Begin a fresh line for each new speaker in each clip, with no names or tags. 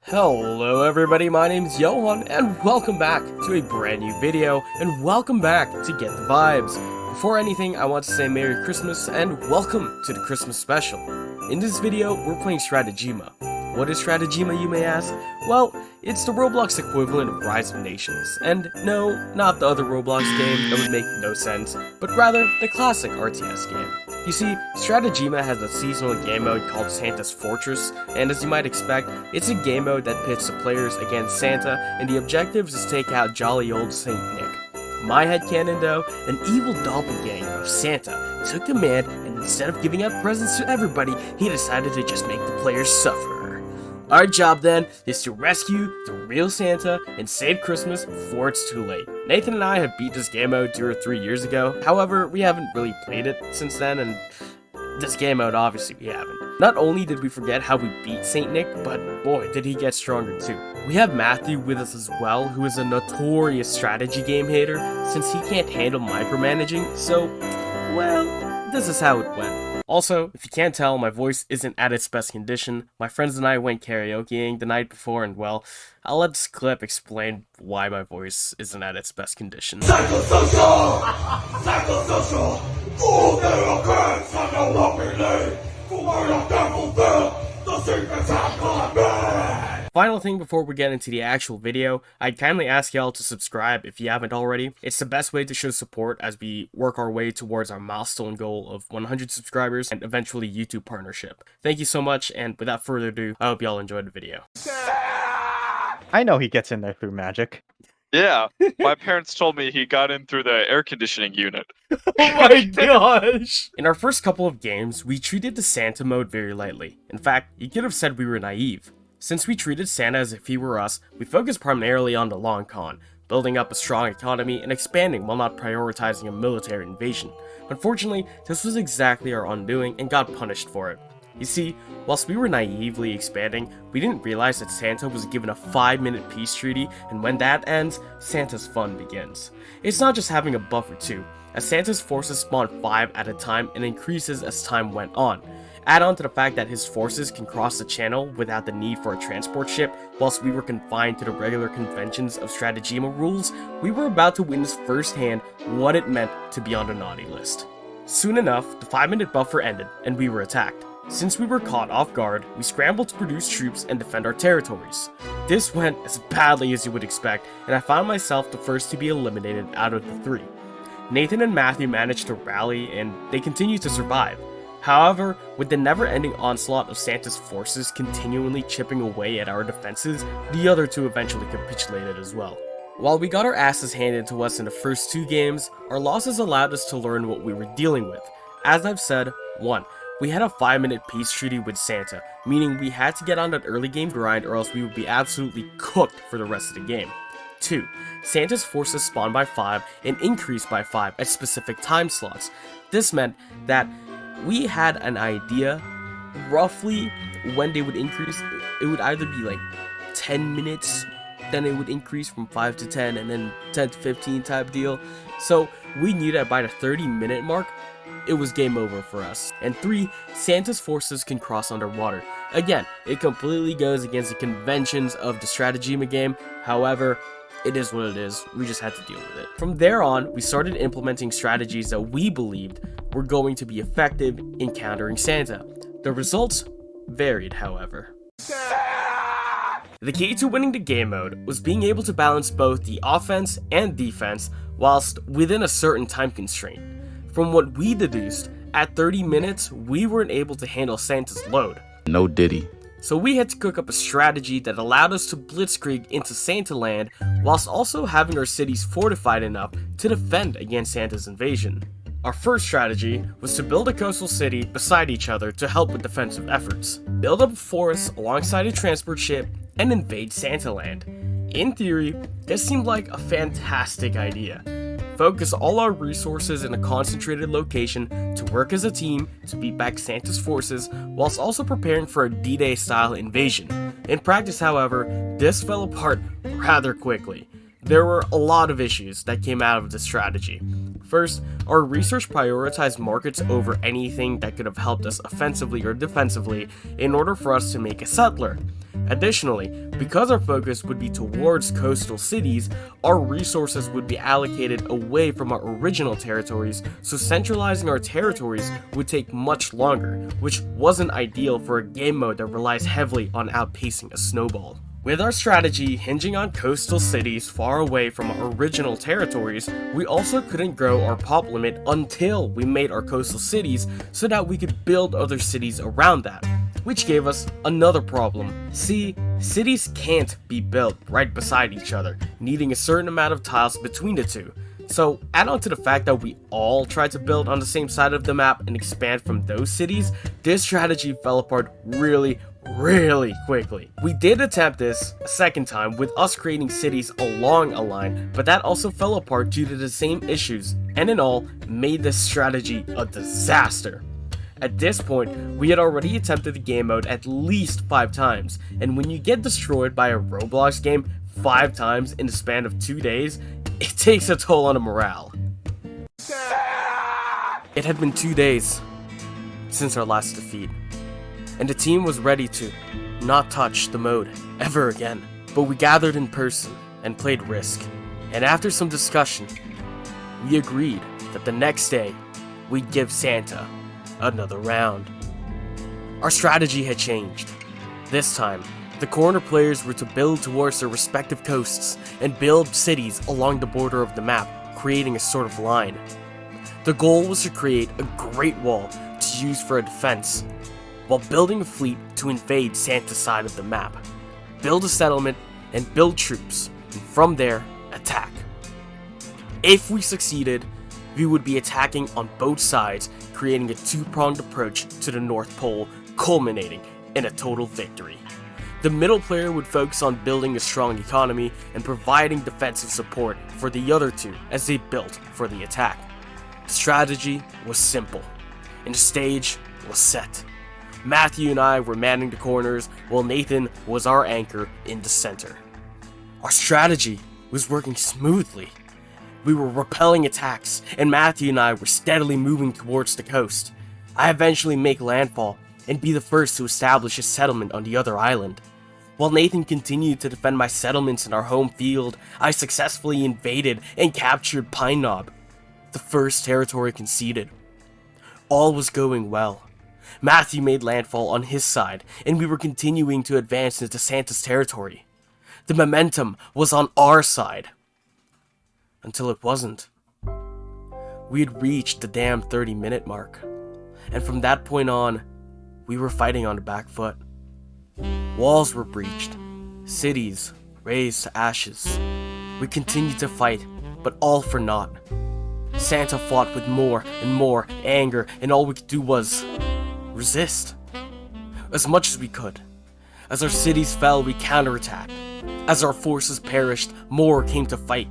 Hello everybody, my name's Johan, and welcome back to a brand new video, and welcome back to Get the Vibes. Before anything, I want to say Merry Christmas, and welcome to the Christmas special. In this video, we're playing Strategema. What is Strategema, you may ask? Well, it's the Roblox equivalent of Rise of Nations, and no, not the other Roblox game, that would make no sense, but rather the classic RTS game. You see, Strategema has a seasonal game mode called Santa's Fortress, and as you might expect, it's a game mode that pits the players against Santa, and the objective is to take out jolly old Saint Nick. My headcanon though, an evil doppelganger of Santa took command, and instead of giving out presents to everybody, he decided to just make the players suffer. Our job then is to rescue the real Santa and save Christmas before it's too late. Nathan and I have beat this game mode 2 or 3 years ago, however, we haven't really played it since then, and this game mode obviously we haven't. Not only did we forget how we beat Saint Nick, but boy did he get stronger too. We have Matthew with us as well, who is a notorious strategy game hater, since he can't handle micromanaging, so, well, this is how it went. Also, if you can't tell, my voice isn't at its best condition. My friends and I went karaokeing the night before, and well, I'll let this clip explain why my voice isn't at its best condition.
Psychosocial! Psychosocial! All their occurrence are no longer late! For word of devil there, the secrets have gone bad!
Final thing before we get into the actual video, I'd kindly ask y'all to subscribe if you haven't already. It's the best way to show support as we work our way towards our milestone goal of 100 subscribers and eventually YouTube partnership. Thank you so much, and without further ado, I hope y'all enjoyed the video.
I know he gets in there through magic.
Yeah, my parents told me he got in through the air conditioning unit.
Oh my gosh! In our first couple of games, we treated the Santa mode very lightly. In fact, you could have said we were naive. Since we treated Santa as if he were us, we focused primarily on the long con, building up a strong economy and expanding while not prioritizing a military invasion. Unfortunately, this was exactly our undoing and got punished for it. You see, whilst we were naively expanding, we didn't realize that Santa was given a 5-minute peace treaty, and when that ends, Santa's fun begins. It's not just having a buffer too, as Santa's forces spawn 5 at a time and increases as time went on. Add on to the fact that his forces can cross the channel without the need for a transport ship, whilst we were confined to the regular conventions of Strategema rules, we were about to witness firsthand what it meant to be on the naughty list. Soon enough, the 5-minute buffer ended, and we were attacked. Since we were caught off guard, we scrambled to produce troops and defend our territories. This went as badly as you would expect, and I found myself the first to be eliminated out of the 3. Nathan and Matthew managed to rally, and they continued to survive. However, with the never-ending onslaught of Santa's forces continually chipping away at our defenses, the other 2 eventually capitulated as well. While we got our asses handed to us in the first 2 games, our losses allowed us to learn what we were dealing with. As I've said, 1. We had a 5-minute peace treaty with Santa, meaning we had to get on that early game grind or else we would be absolutely cooked for the rest of the game. 2. Santa's forces spawned by 5 and increased by 5 at specific time slots. This meant that we had an idea roughly when they would increase. It would either be like 10 minutes, then it would increase from 5 to 10, and then 10 to 15 type deal. So we knew that by the 30-minute mark, it was game over for us. And 3, Santa's forces can cross underwater. Again, it completely goes against the conventions of the Strategema game, however, it is what it is, we just had to deal with it. From there on, we started implementing strategies that we believed were going to be effective in countering Santa. The results varied, however. The key to winning the game mode was being able to balance both the offense and defense whilst within a certain time constraint. From what we deduced, at 30 minutes, we weren't able to handle Santa's load.
No diddy.
So we had to cook up a strategy that allowed us to blitzkrieg into Santa Land, whilst also having our cities fortified enough to defend against Santa's invasion. Our first strategy was to build a coastal city beside each other to help with defensive efforts, build up a forest alongside a transport ship, and invade Santa Land. In theory, this seemed like a fantastic idea. Focus all our resources in a concentrated location to work as a team to beat back Santa's forces whilst also preparing for a D-Day style invasion. In practice, however, this fell apart rather quickly. There were a lot of issues that came out of this strategy. First, our research prioritized markets over anything that could have helped us offensively or defensively in order for us to make a settler. Additionally, because our focus would be towards coastal cities, our resources would be allocated away from our original territories, so centralizing our territories would take much longer, which wasn't ideal for a game mode that relies heavily on outpacing a snowball. With our strategy hinging on coastal cities far away from our original territories, we also couldn't grow our pop limit until we made our coastal cities so that we could build other cities around that, which gave us another problem. See, cities can't be built right beside each other, needing a certain amount of tiles between the two. So, add on to the fact that we all tried to build on the same side of the map and expand from those cities, this strategy fell apart really quickly. We did attempt this a second time with us creating cities along a line, but that also fell apart due to the same issues, and in all, made this strategy a disaster. At this point, we had already attempted the game mode at least 5 times, and when you get destroyed by a Roblox game 5 times in the span of 2 days, it takes a toll on the morale. It had been 2 days since our last defeat, and the team was ready to not touch the mode ever again. But we gathered in person and played Risk, and after some discussion, we agreed that the next day we'd give Santa another round. Our strategy had changed. This time, the corner players were to build towards their respective coasts and build cities along the border of the map, creating a sort of line. The goal was to create a great wall to use for a defense, while building a fleet to invade Santa's side of the map, build a settlement, and build troops, and from there, attack. If we succeeded, we would be attacking on both sides, creating a two-pronged approach to the North Pole, culminating in a total victory. The middle player would focus on building a strong economy and providing defensive support for the other two as they built for the attack. The strategy was simple, and the stage was set. Matthew and I were manning the corners, while Nathan was our anchor in the center. Our strategy was working smoothly. We were repelling attacks, and Matthew and I were steadily moving towards the coast. I eventually make landfall and be the first to establish a settlement on the other island. While Nathan continued to defend my settlements in our home field, I successfully invaded and captured Pine Knob, the first territory conceded. All was going well. Matthew made landfall on his side, and we were continuing to advance into Santa's territory. The momentum was on our side. Until it wasn't. We had reached the damn 30-minute mark, and from that point on, we were fighting on the back foot. Walls were breached, cities razed to ashes. We continued to fight, but all for naught. Santa fought with more and more anger, and all we could do was resist. As much as we could. As our cities fell, we counterattacked. As our forces perished, more came to fight.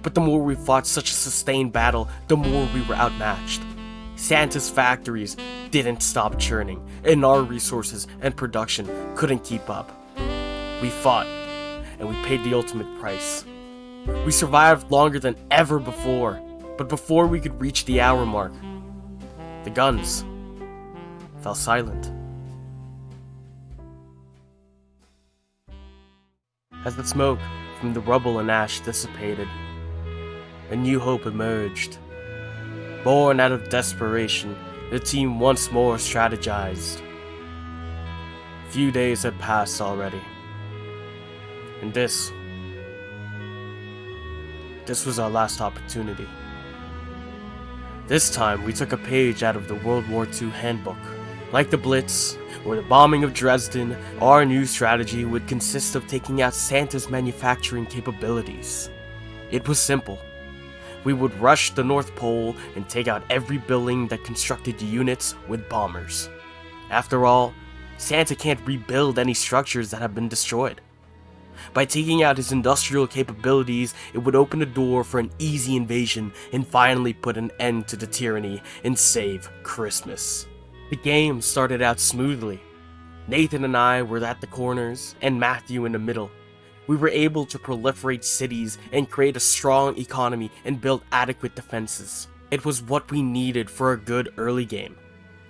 But the more we fought such a sustained battle, the more we were outmatched. Santa's factories didn't stop churning, and our resources and production couldn't keep up. We fought, and we paid the ultimate price. We survived longer than ever before, but before we could reach the hour mark, the guns fell silent. As the smoke from the rubble and ash dissipated, a new hope emerged. Born out of desperation, the team once more strategized. Few days had passed already, and this was our last opportunity. This time, we took a page out of the World War II handbook. Like the Blitz, or the bombing of Dresden, our new strategy would consist of taking out Santa's manufacturing capabilities. It was simple. We would rush the North Pole and take out every building that constructed units with bombers. After all, Santa can't rebuild any structures that have been destroyed. By taking out his industrial capabilities, it would open the door for an easy invasion and finally put an end to the tyranny and save Christmas. The game started out smoothly. Nathan and I were at the corners, and Matthew in the middle. We were able to proliferate cities and create a strong economy and build adequate defenses. It was what we needed for a good early game.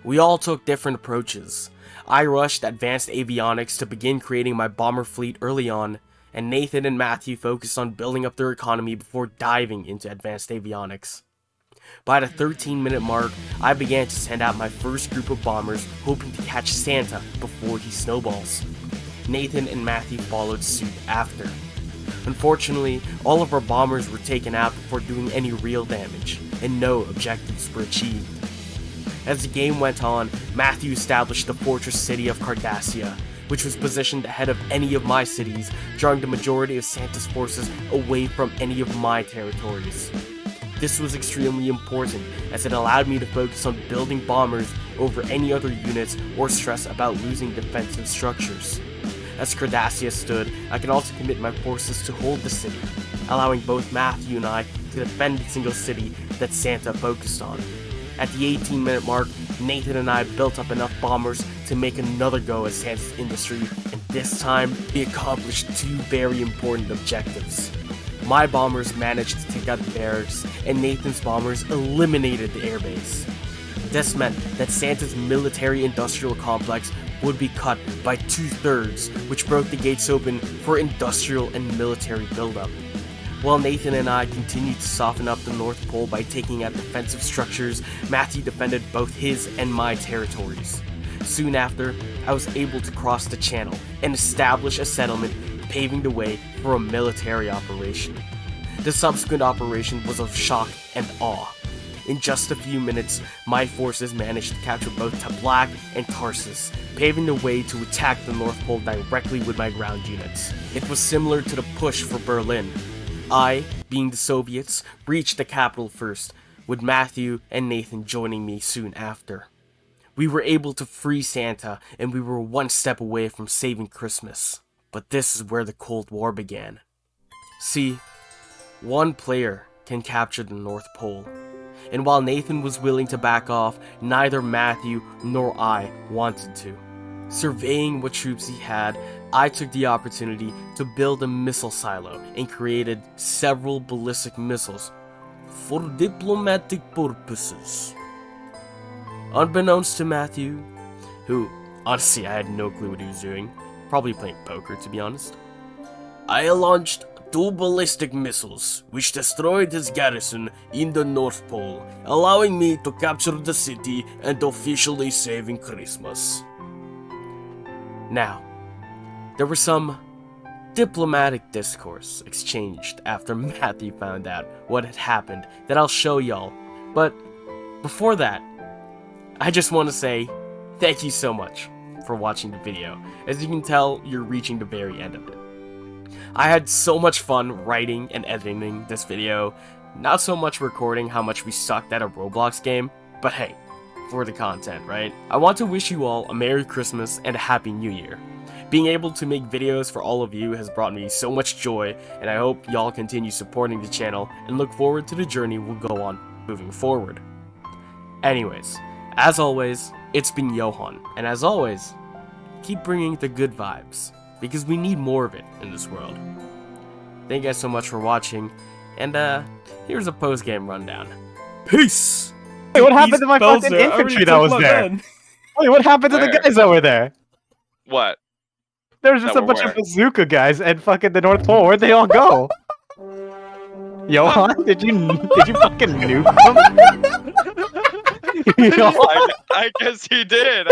We all took different approaches. I rushed advanced avionics to begin creating my bomber fleet early on, and Nathan and Matthew focused on building up their economy before diving into advanced avionics. By the 13-minute mark, I began to send out my first group of bombers, hoping to catch Santa before he snowballs. Nathan and Matthew followed suit after. Unfortunately, all of our bombers were taken out before doing any real damage, and no objectives were achieved. As the game went on, Matthew established the fortress city of Cardassia, which was positioned ahead of any of my cities, drawing the majority of Santa's forces away from any of my territories. This was extremely important, as it allowed me to focus on building bombers over any other units or stress about losing defensive structures. As Cardassia stood, I could also commit my forces to hold the city, allowing both Matthew and I to defend the single city that Santa focused on. At the 18-minute mark, Nathan and I built up enough bombers to make another go at Santa's industry, and this time, we accomplished two very important objectives. My bombers managed to take out the barracks, and Nathan's bombers eliminated the airbase. This meant that Santa's military-industrial complex would be cut by 2/3, which broke the gates open for industrial and military buildup. While Nathan and I continued to soften up the North Pole by taking out defensive structures, Matthew defended both his and my territories. Soon after, I was able to cross the channel and establish a settlement, paving the way for a military operation. The subsequent operation was of shock and awe. In just a few minutes, my forces managed to capture both Tablak and Tarsus, paving the way to attack the North Pole directly with my ground units. It was similar to the push for Berlin. I, being the Soviets, reached the capital first, with Matthew and Nathan joining me soon after. We were able to free Santa, and we were one step away from saving Christmas. But this is where the Cold War began. See, one player can capture the North Pole. And while Nathan was willing to back off, neither Matthew nor I wanted to. Surveying what troops he had, I took the opportunity to build a missile silo and created several ballistic missiles for diplomatic purposes. Unbeknownst to Matthew, who, honestly, I had no clue what he was doing, probably playing poker to be honest, I launched 2 ballistic missiles, which destroyed his garrison in the North Pole, allowing me to capture the city and officially saving Christmas. Now, there was some diplomatic discourse exchanged after Matthew found out what had happened that I'll show y'all, but before that, I just want to say thank you so much for watching the video. As you can tell, you're reaching the very end of it. I had so much fun writing and editing this video, not so much recording how much we sucked at a Roblox game, but hey, for the content, right? I want to wish you all a Merry Christmas and a Happy New Year. Being able to make videos for all of you has brought me so much joy, and I hope y'all continue supporting the channel and look forward to the journey we'll go on moving forward. Anyways, as always, it's been Johan, and as always, keep bringing the good vibes, because we need more of it in this world. Thank you guys so much for watching, and here's a post-game rundown. Peace!
Wait, what happened to my fucking infantry that was there? Wait, what happened to the guys over there?
What?
There was just a bunch of bazooka guys and fucking the North Pole. Where'd they all go? Johan, did you fucking nuke them?
I guess he did.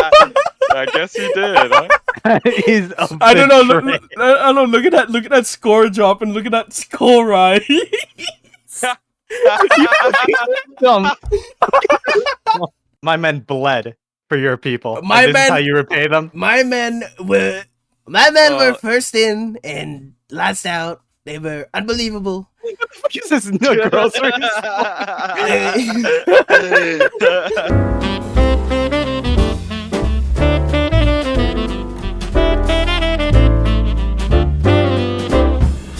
I guess he did. Huh?
That is a
I don't know. I don't know. Look at that score drop and look at that score rise.
My men bled for your people.
My
this
men,
is how you repay them.
My men were first in and last out. They were unbelievable.
What the fuck is this? No, girls.